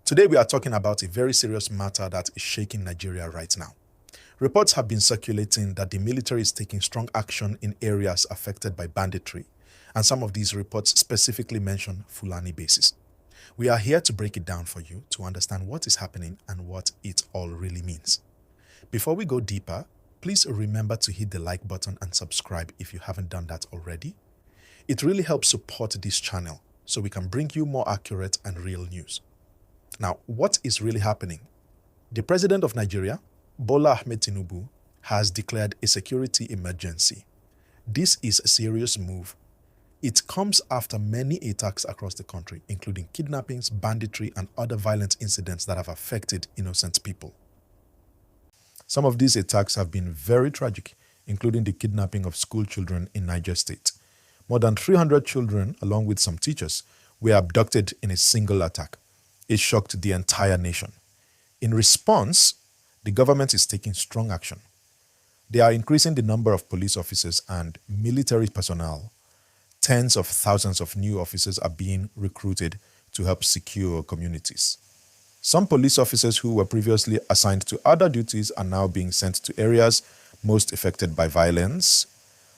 Today we are talking about a very serious matter that is shaking Nigeria right now. Reports have been circulating that the military is taking strong action in areas affected by banditry, and some of these reports specifically mention Fulani bases. We are here to break it down for you to understand what is happening and what it all really means. Before we go deeper, please remember to hit the like button and subscribe if you haven't done that already. It really helps support this channel so we can bring you more accurate and real news. Now, what is really happening? The President of Nigeria, Bola Ahmed Tinubu, has declared a security emergency. This is a serious move. It comes after many attacks across the country, including kidnappings, banditry, and other violent incidents that have affected innocent people. Some of these attacks have been very tragic, including the kidnapping of school children in Niger State. More than 300 children, along with some teachers, were abducted in a single attack. It shocked the entire nation. In response, the government is taking strong action. They are increasing the number of police officers and military personnel. Tens of thousands of new officers are being recruited to help secure communities. Some police officers who were previously assigned to other duties are now being sent to areas most affected by violence.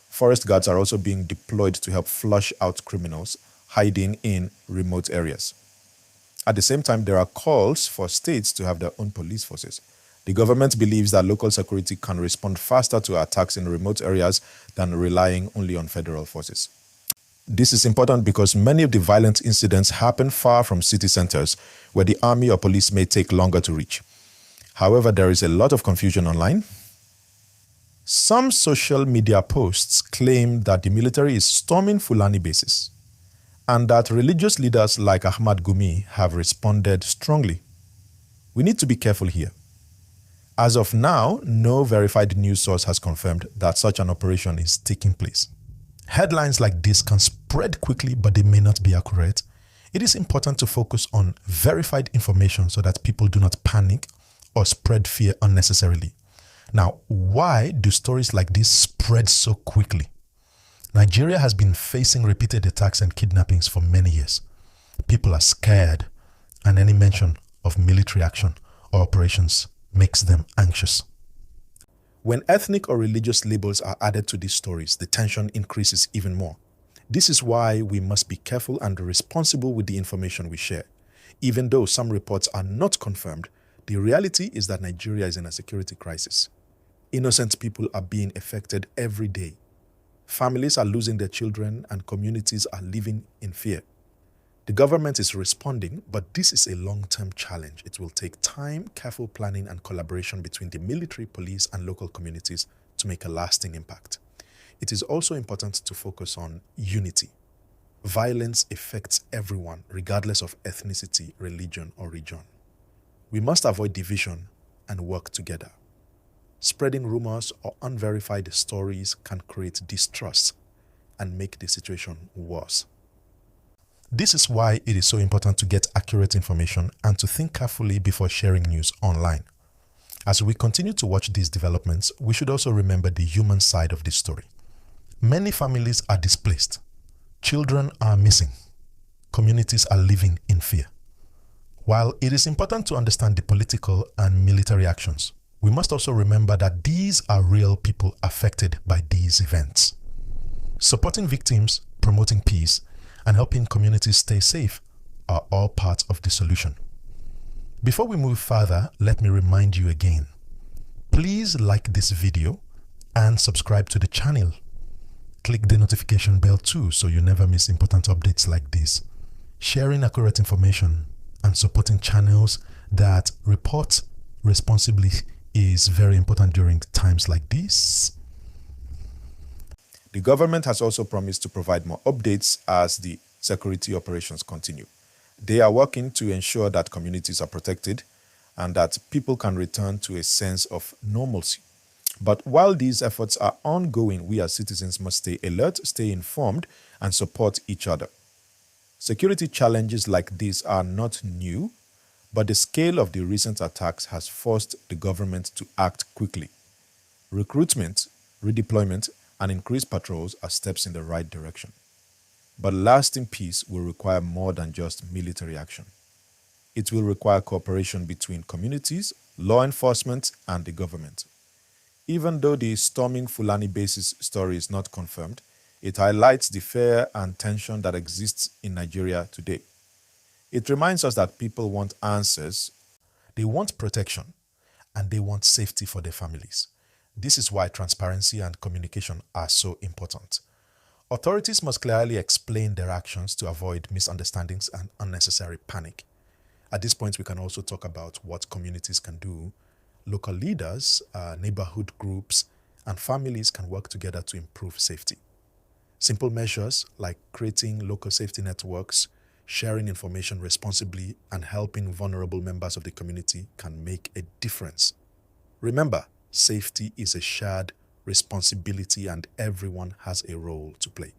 Forest guards are also being deployed to help flush out criminals hiding in remote areas. At the same time, there are calls for states to have their own police forces. The government believes that local security can respond faster to attacks in remote areas than relying only on federal forces. This is important because many of the violent incidents happen far from city centers, where the army or police may take longer to reach. However, there is a lot of confusion online. Some social media posts claim that the military is storming Fulani bases, and that religious leaders like Ahmad Gumi have responded strongly. We need to be careful here. As of now, no verified news source has confirmed that such an operation is taking place. Headlines like this can spread quickly, but they may not be accurate. It is important to focus on verified information so that people do not panic or spread fear unnecessarily. Now, why do stories like this spread so quickly? Nigeria has been facing repeated attacks and kidnappings for many years. People are scared, and any mention of military action or operations makes them anxious. When ethnic or religious labels are added to these stories, the tension increases even more. This is why we must be careful and responsible with the information we share. Even though some reports are not confirmed, the reality is that Nigeria is in a security crisis. Innocent people are being affected every day. Families are losing their children and communities are living in fear. The government is responding, but this is a long-term challenge. It will take time, careful planning, and collaboration between the military, police, and local communities to make a lasting impact. It is also important to focus on unity. Violence affects everyone, regardless of ethnicity, religion, or region. We must avoid division and work together. Spreading rumors or unverified stories can create distrust and make the situation worse. This is why it is so important to get accurate information and to think carefully before sharing news online. As we continue to watch these developments, we should also remember the human side of this story. Many families are displaced. Children are missing. Communities are living in fear. While it is important to understand the political and military actions, we must also remember that these are real people affected by these events. Supporting victims, promoting peace, and helping communities stay safe are all part of the solution. Before we move further, let me remind you again. Please like this video and subscribe to the channel. Click the notification bell too so you never miss important updates like this. Sharing accurate information and supporting channels that report responsibly is very important during times like this. The government has also promised to provide more updates as the security operations continue. They are working to ensure that communities are protected and that people can return to a sense of normalcy. But while these efforts are ongoing, we as citizens must stay alert, stay informed, and support each other. Security challenges like these are not new, but the scale of the recent attacks has forced the government to act quickly. Recruitment, redeployment, and increased patrols are steps in the right direction. But lasting peace will require more than just military action. It will require cooperation between communities, law enforcement, and the government. Even though the storming Fulani bases story is not confirmed, it highlights the fear and tension that exists in Nigeria today. It reminds us that people want answers, they want protection, and they want safety for their families. This is why transparency and communication are so important. Authorities must clearly explain their actions to avoid misunderstandings and unnecessary panic. At this point, we can also talk about what communities can do. Local leaders, neighborhood groups, and families can work together to improve safety. Simple measures like creating local safety networks, sharing information responsibly, and helping vulnerable members of the community can make a difference. Remember, safety is a shared responsibility and everyone has a role to play.